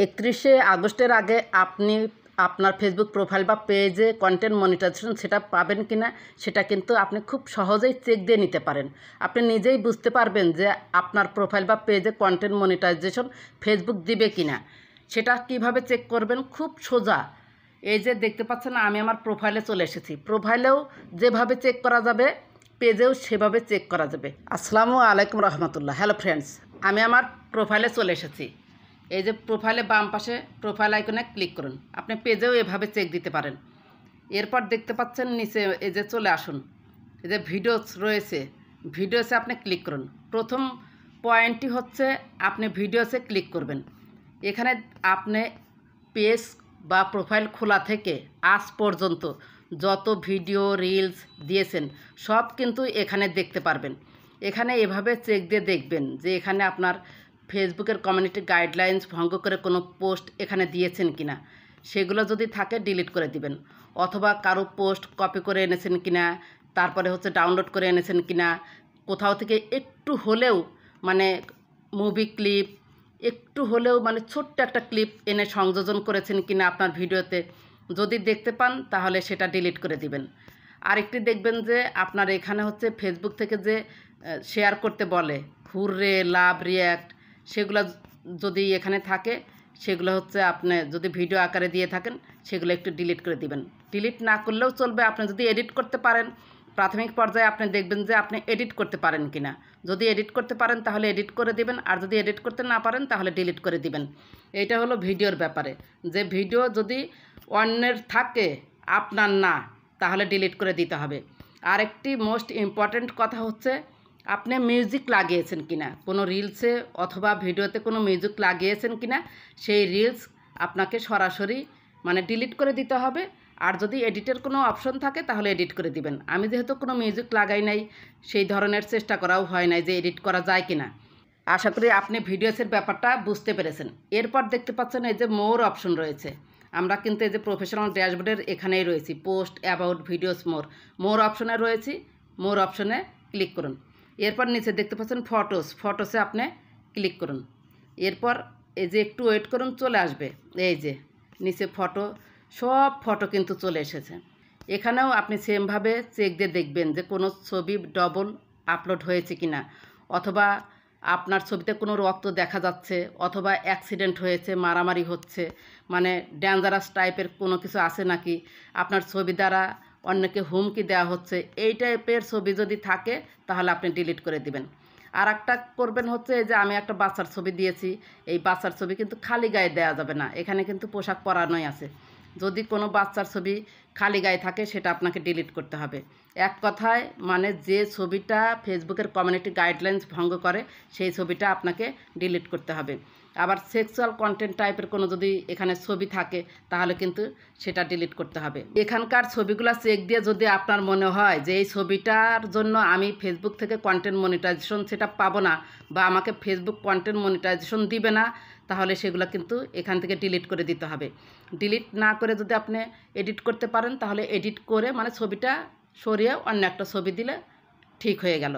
31শে আগস্টের আগে আপনি আপনার ফেসবুক প্রোফাইল বা পেজে কন্টেন্ট মনিটাইজেশন সেটা পাবেন কি না সেটা কিন্তু আপনি খুব সহজেই চেক দিয়ে নিতে পারেন। আপনি নিজেই বুঝতে পারবেন যে আপনার প্রোফাইল বা পেজে কন্টেন্ট মনিটাইজেশন ফেসবুক দিবে কি না। সেটা কিভাবে চেক করবেন? খুব সোজা। এই যে দেখতে পাচ্ছেন, আমি আমার প্রোফাইলে চলে এসেছি। প্রোফাইলেও যেভাবে চেক করা যাবে পেজেও সেভাবে চেক করা যাবে। আসসালামু আলাইকুম রহমতুল্লাহ। হ্যালো ফ্রেন্ডস, আমি আমার প্রোফাইলে চলে এসেছি। এই যে প্রোফাইলে বাম পাশে প্রোফাইল আইকনে ক্লিক করুন। আপনি পেজেও এভাবে চেক দিতে পারেন। এরপর দেখতে পাচ্ছেন নিচে এই যে চলে আসুন, এই যে ভিডিওস রয়েছে, ভিডিওসে আপনি ক্লিক করুন। প্রথম পয়েন্টটি হচ্ছে আপনি ভিডিওসে ক্লিক করবেন। এখানে আপনি পেজ বা প্রোফাইল খোলা থেকে আজ পর্যন্ত যত ভিডিও রিলস দিয়েছেন সব কিন্তু এখানে দেখতে পারবেন। এখানে এভাবে চেক দিয়ে দেখবেন যে এখানে আপনার ফেসবুকের কমিউনিটি গাইডলাইন্স ভঙ্গ করে কোনো পোস্ট এখানে দিয়েছেন কিনা। সেগুলো যদি থাকে ডিলিট করে দিবেন, অথবা কারো পোস্ট কপি করে এনেছেন কিনা, তারপরে হচ্ছে ডাউনলোড করে এনেছেন কিনা, কোথাও থেকে একটু হলেও মানে মুভি ক্লিপ, একটু হলেও মানে ছোট্ট একটা ক্লিপ এনে সংযোজন করেছেন কিনা আপনার ভিডিওতে, যদি দেখতে পান তাহলে সেটা ডিলিট করে দিবেন। আরেকটি দেখবেন যে আপনার এখানে হচ্ছে ফেসবুক থেকে যে শেয়ার করতে বলে হুররে, লাভ, রিয়্যাক্ট, সেগুলো যদি এখানে থাকে সেগুলো হচ্ছে আপনি যদি ভিডিও আকারে দিয়ে থাকেন সেগুলো একটু ডিলিট করে দিবেন। ডিলিট না করলেও চলবে। আপনি যদি এডিট করতে পারেন, প্রাথমিক পর্যায়ে আপনি দেখবেন যে আপনি এডিট করতে পারেন কিনা। যদি এডিট করতে পারেন তাহলে এডিট করে দিবেন, আর যদি এডিট করতে না পারেন তাহলে ডিলিট করে দিবেন। এইটা হলো ভিডিওর ব্যাপারে, যে ভিডিও যদি অন্যের থাকে আপনার না তাহলে ডিলিট করে দিতে হবে। আরেকটি মোস্ট ইম্পর্ট্যান্ট কথা হচ্ছে আপনি মিউজিক লাগিয়েছেন কিনা, কোনো রিলসে অথবা ভিডিওতে কোনো মিউজিক লাগিয়েছেন কিনা, সেই রিলস আপনাকে সরাসরি মানে ডিলিট করে দিতে হবে। আর যদি এডিটের কোনো অপশন থাকে তাহলে এডিট করে দিবেন। আমি যেহেতু কোনো মিউজিক লাগাই নাই, সেই ধরনের চেষ্টা করাও হয় নাই যে এডিট করা যায় কিনা। আশা করি আপনি ভিডিওসের ব্যাপারটা বুঝতে পেরেছেন। এরপর দেখতে পাচ্ছেন এই যে মোর অপশন রয়েছে। আমরা কিন্তু এই যে প্রফেশনাল ড্যাশবোর্ডের এখানেই রয়েছি, পোস্ট, অ্যাবাউট, ভিডিওস, মোর অপশনে রয়েছি। মোর অপশনে ক্লিক করুন। এরপর নিচে দেখতে পাচ্ছেন ফটোসে আপনি ক্লিক করুন। এরপর এই যে একটু ওয়েট করুন, চলে আসবে। এই যে নিচে সব ফটো কিন্তু চলে এসেছে। এখানেও আপনি সেমভাবে চেক দিয়ে দেখবেন যে কোনো ছবি ডবল আপলোড হয়েছে কিনা, অথবা আপনার ছবিতে কোনো রক্ত দেখা যাচ্ছে, অথবা অ্যাক্সিডেন্ট হয়েছে, মারামারি হচ্ছে, মানে ডেঞ্জারাস টাইপের কোনো কিছু আছে নাকি, আপনার ছবি দ্বারা অন্যকে হুমকি দেওয়া হচ্ছে, এই টাইপের ছবি যদি থাকে তাহলে আপনি ডিলিট করে দিবেন। আর একটা করবেন হচ্ছে যে আমি একটা বাচ্চার ছবি দিয়েছি, এই বাচ্চার ছবি কিন্তু খালি গায়ে দেওয়া যাবে না, এখানে কিন্তু পোশাক পরানোই আছে। যদি কোনো বাচ্চার ছবি খালি গায়ে থাকে সেটা আপনাকে ডিলিট করতে হবে। এক কথায় মানে যে ছবিটা ফেসবুকের কমিউনিটি গাইডলাইন্স ভঙ্গ করে সেই ছবিটা আপনাকে ডিলিট করতে হবে। আবার সেক্সুয়াল কন্টেন্ট টাইপের কোনো যদি এখানে ছবি থাকে তাহলে কিন্তু সেটা ডিলিট করতে হবে। এখানকার ছবিগুলো চেক দিয়ে যদি আপনার মনে হয় যে এই ছবিটার জন্য আমি ফেসবুক থেকে কন্টেন্ট মনিটাইজেশন সেটা পাবো না, বা আমাকে ফেসবুক কন্টেন্ট মনিটাইজেশন দিবে না, তাহলে সেগুলো কিন্তু এখান থেকে ডিলিট করে দিতে হবে। ডিলিট না করে যদি আপনি এডিট করতে পারেন তাহলে এডিট করে মানে ছবিটা সরিয়ে অন্য একটা ছবি দিলে ঠিক হয়ে গেল।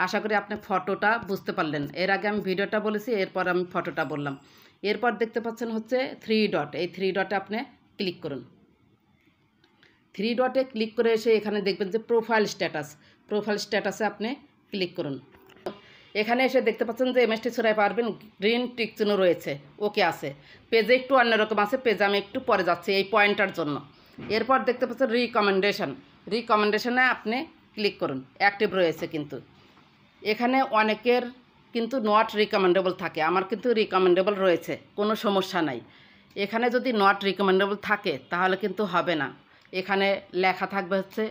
আশা করি আপনি ফটোটা বুঝতে পারলেন। এর আগে আমি ভিডিওটা বলেছি, এরপর আমি ফটোটা বললাম। এরপর দেখতে পাচ্ছেন হচ্ছে 3 ডট, এই 3 ডটে আপনি ক্লিক করুন। 3 ডটে ক্লিক করে এসে এখানে দেখবেন যে প্রোফাইল স্ট্যাটাসে আপনি ক্লিক করুন। এখানে এসে দেখতে পাচ্ছেন যে এমএসটি ছড়াই পারবেন গ্রিন টিক চিহ্ন রয়েছে, ওকে আছে। পেজে একটু অন্যরকম আছে, পেজে আমি একটু পরে যাচ্ছি এই পয়েন্টটার জন্য। এরপর দেখতে পাচ্ছেন রিকমেন্ডেশনে আপনি ক্লিক করুন, অ্যাক্টিভ রয়েছে কিন্তু। এখানে অনেকের কিন্তু নট রিকমেন্ডেবল থাকে, আমার কিন্তু রিকমেন্ডেবল রয়েছে, কোনো সমস্যা নাই। এখানে যদি নট রিকমেন্ডেবল থাকে তাহলে কিন্তু হবে না। এখানে লেখা থাকবে হচ্ছে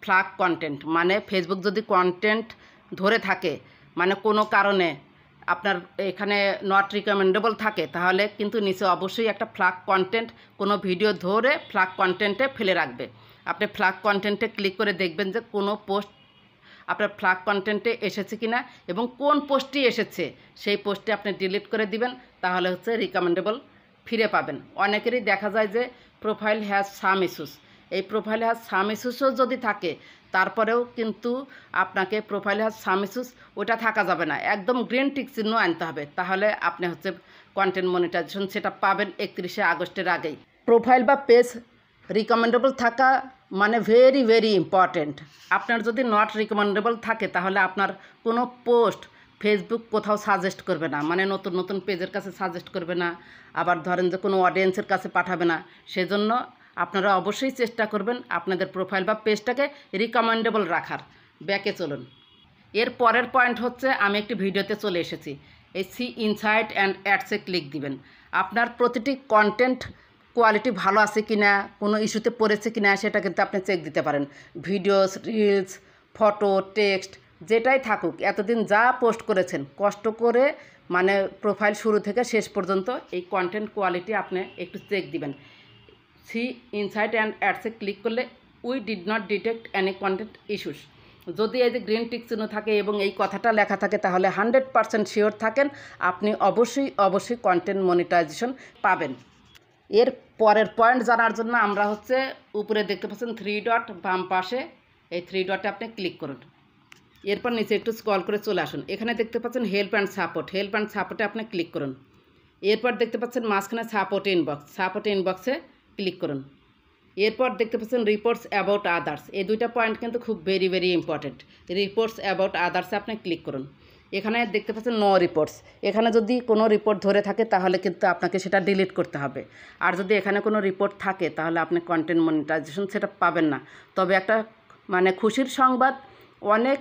ফ্ল্যাগ কন্টেন্ট, মানে ফেসবুক যদি কন্টেন্ট ধরে থাকে, মানে কোনো কারণে আপনার এখানে নট রিকমেন্ডেবল থাকে, তাহলে কিন্তু নিচে অবশ্যই একটা ফ্ল্যাগ কন্টেন্ট, কোনো ভিডিও ধরে ফ্ল্যাগ কন্টেন্টে ফেলে রাখবে। আপনি ফ্ল্যাগ কন্টেন্টে ক্লিক করে দেখবেন যে কোনো পোস্ট আপনার ফ্ল্যাগ কন্টেন্টে এসেছে কিনা এবং কোন পোস্টটি এসেছে সেই পোস্টটি আপনি ডিলিট করে দিবেন, তাহলে হচ্ছে রিকমেন্ডেবল ফিরে পাবেন। অনেকেরই দেখা যায় যে প্রোফাইল হ্যাজ সাম ইস্যুস, এই প্রোফাইল হ্যাজ সাম ইস্যুসও যদি থাকে তারপরেও কিন্তু আপনাকে প্রোফাইল হ্যাজ সাম ইস্যুস ওটা থাকা যাবে না, একদম গ্রিন টিক চিহ্ন আনতে হবে, তাহলে আপনি হচ্ছে কন্টেন্ট মনিটাইজেশন সেটা পাবেন 31শে আগস্টের আগেই। প্রোফাইল বা পেজ রিকমেন্ডেবল থাকা মানে ভেরি ভেরি ইম্পর্ট্যান্ট। আপনার যদি নট রিকমেন্ডেবল থাকে তাহলে আপনার কোনো পোস্ট ফেসবুক কোথাও সাজেস্ট করবে না, মানে নতুন নতুন পেজের কাছে সাজেস্ট করবে না, আবার ধরেন যে কোনো অডিয়েন্সের কাছে পাঠাবে না। সেজন্য আপনারা অবশ্যই চেষ্টা করবেন আপনাদের প্রোফাইল বা পেজটাকে রিকমেন্ডেবল রাখার। ব্যাকে চলুন। এর পরের পয়েন্ট হচ্ছে, আমি একটি ভিডিওতে চলে এসেছি। এই সি ইনসাইট অ্যান্ড অ্যাডসে ক্লিক দিবেন। আপনার প্রতিটি কন্টেন্ট কোয়ালিটি ভালো আছে কি না, কোনো ইস্যুতে পড়েছে কি না, সেটা কিন্তু আপনি চেক দিতে পারেন। ভিডিওস, রিলস, ফটো, টেক্সট যেটাই থাকুক, এতদিন যা পোস্ট করেছেন কষ্ট করে, মানে প্রোফাইল শুরু থেকে শেষ পর্যন্ত এই কন্টেন্ট কোয়ালিটি আপনি একটু চেক দিবেন। সি ইনসাইট অ্যান্ড অ্যাডসে ক্লিক করলে we did not detect any content issues, যদি এই যে গ্রিন টিক চিহ্ন থাকে এবং এই কথাটা লেখা থাকে তাহলে 100% শিওর থাকেন আপনি অবশ্যই কন্টেন্ট মনিটাইজেশন পাবেন। এর পরের পয়েন্ট জানার জন্য আমরা হচ্ছে উপরে দেখতে পাচ্ছেন 3 ডট, বাম পাশে এই 3 ডটে আপনি ক্লিক করুন। এরপর নিচে একটু স্ক্রল করে চলে আসুন। এখানে দেখতে পাচ্ছেন হেল্প অ্যান্ড সাপোর্টে আপনি ক্লিক করুন। এরপর দেখতে পাচ্ছেন মাঝখানে সাপোর্ট ইনবক্সে ক্লিক করুন। এরপর দেখতে পাচ্ছেন রিপোর্টস অ্যাবাউট আদার্স, এই দুইটা পয়েন্ট কিন্তু খুব very very important. Reports about আদার্সে আপনি ক্লিক করুন। এখানে দেখতে পাচ্ছেন নো রিপোর্টস, এখানে যদি কোনো রিপোর্ট ধরে থাকে তাহলে কিন্তু আপনাকে সেটা ডিলিট করতে হবে। আর যদি এখানে কোনো রিপোর্ট থাকে তাহলে আপনি কন্টেন্ট মনিটাইজেশন সেটা পাবেন না। তবে একটা মানে খুশির সংবাদ, অনেক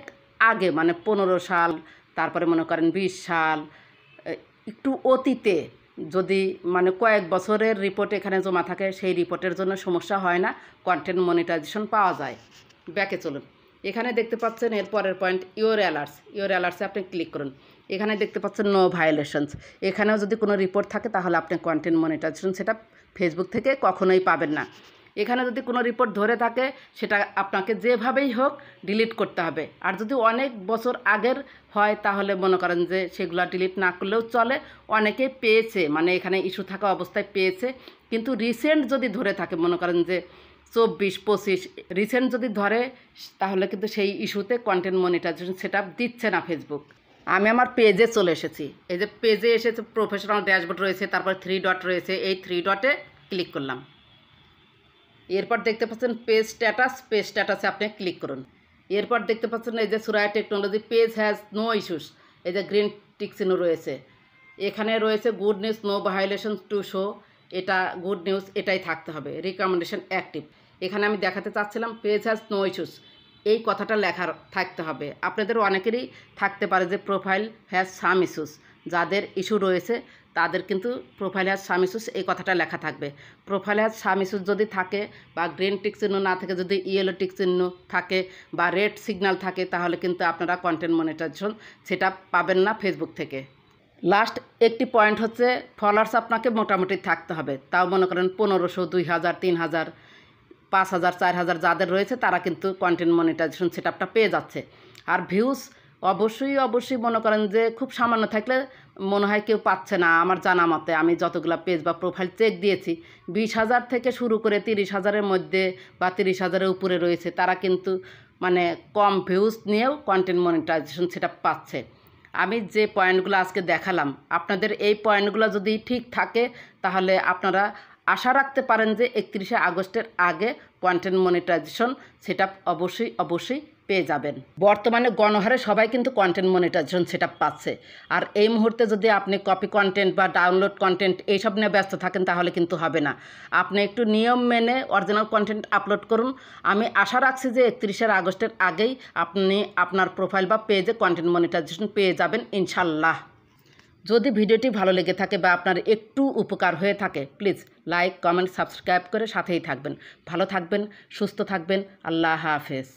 আগে মানে 15 সাল, তারপরে মনে করেন 20 সাল, একটু অতীতে যদি মানে কয়েক বছরের রিপোর্ট এখানে জমা থাকে, সেই রিপোর্টের জন্য সমস্যা হয় না, কন্টেন্ট মনিটাইজেশন পাওয়া যায়। ব্যাকে চলুন। এখানে দেখতে পাচ্ছেন এর পরের পয়েন্ট ইওর অ্যালার্টসে আপনি ক্লিক করুন। এখানে দেখতে পাচ্ছেন নো ভায়োলেশনস, এখানেও যদি কোনো রিপোর্ট থাকে তাহলে আপনি কন্টেন্ট মনিটাইজেশন সেটা ফেসবুক থেকে কখনোই পাবেন না। এখানে যদি কোনো রিপোর্ট ধরে থাকে সেটা আপনাকে যেভাবেই হোক ডিলিট করতে হবে। আর যদি অনেক বছর আগের হয় তাহলে মনে করেন যে সেগুলো ডিলিট না করলেও চলে, অনেকে পেয়েছে, মানে এখানে ইস্যু থাকা অবস্থায় পেয়েছে। কিন্তু রিসেন্ট যদি ধরে থাকে, মনে করেন যে 24-25 রিসেন্ট যদি ধরে, তাহলে কিন্তু সেই ইস্যুতে কন্টেন্ট মনিটাইজেশন সেট আপ দিচ্ছে না ফেসবুক। আমি আমার পেজে চলে এসেছি। এই যে পেজে এসেছে প্রফেশনাল ড্যাশবোর্ড রয়েছে, তারপর 3 ডট রয়েছে, এই 3 ডটে ক্লিক করলাম। এরপর দেখতে পাচ্ছেন পেজ স্ট্যাটাসে আপনি ক্লিক করুন। এরপর দেখতে পাচ্ছেন এই যে Suraiya technology page has no issues, এই যে গ্রিন টিক চিহ্ন রয়েছে, এখানে রয়েছে good news no violation to show, এটা গুড নিউজ, এটাই থাকতে হবে। রিকমেন্ডেশন অ্যাক্টিভ, এখানে আমি দেখাতে চাচ্ছিলাম পেজ হ্যাজ নো ইস্যুস, এই কথাটা লেখা থাকতে হবে। আপনাদের অনেকেরই থাকতে পারে যে প্রোফাইল হ্যাজ সাম ইস্যুস, যাদের ইস্যু রয়েছে তাদের কিন্তু প্রোফাইল হ্যাজ সাম ইস্যুস এই কথাটা লেখা থাকবে। প্রোফাইল হ্যাজ সাম ইস্যুস যদি থাকে বা গ্রিন টিক চিহ্ন না থাকে, যদি ইয়েলো টিক চিহ্ন থাকে বা রেড সিগন্যাল থাকে, তাহলে কিন্তু আপনারা কন্টেন্ট মনিটাইজেশন সেটা পাবেন না ফেসবুক থেকে। লাস্ট একটি পয়েন্ট হচ্ছে ফলোয়ার্স আপনাকে মোটামুটি থাকতে হবে, তাও মনে করেন 1500, 2000, 3000, 5000, 4000 যাদের রয়েছে তারা কিন্তু কন্টেন্ট মনিটাইজেশন সেট আপটা পেয়ে যাচ্ছে। আর ভিউজ অবশ্যই মনে করেন যে খুব সামান্য থাকলে মনে হয় কেউ পাচ্ছে না। আমার জানা মতে আমি যতগুলো পেজ বা প্রোফাইল চেক দিয়েছি, 20,000 থেকে শুরু করে 30,000-এর মধ্যে বা 30,000-এর উপরে রয়েছে, তারা কিন্তু মানে কম ভিউজ নিয়েও কন্টেন্ট মনিটাইজেশন সেটা পাচ্ছে। আমি যে পয়েন্টগুলো আজকে দেখালাম, আপনাদের এই পয়েন্টগুলো যদি ঠিক থাকে তাহলে আপনারা আশা রাখতে পারেন যে 31শে আগস্টের আগে কন্টেন্ট মনিটাইজেশন সেটআপ অবশ্যই পেয়ে যাবেন। বর্তমানে গণহারে সবাই কিন্তু কন্টেন্ট মনিটাইজেশন সেটআপ পাচ্ছে। আর এই মুহূর্তে যদি আপনি কপি কন্টেন্ট বা ডাউনলোড কন্টেন্ট এইসব নিয়ে ব্যস্ত থাকেন তাহলে কিন্তু হবে না। আপনি একটু নিয়ম মেনে অরিজিনাল কন্টেন্ট আপলোড করুন। আমি আশা রাখছি যে 31শে আগস্টের আগেই আপনি আপনার প্রোফাইল বা পেজে কন্টেন্ট মনিটাইজেশন পেয়ে যাবেন ইনশাল্লাহ। যদি ভিডিওটি ভালো লেগে থাকে বা আপনার একটু উপকার হয়ে থাকে, প্লিজ লাইক, কমেন্ট, সাবস্ক্রাইব করে সাথেই থাকবেন। ভালো থাকবেন, সুস্থ থাকবেন। আল্লাহ হাফেজ।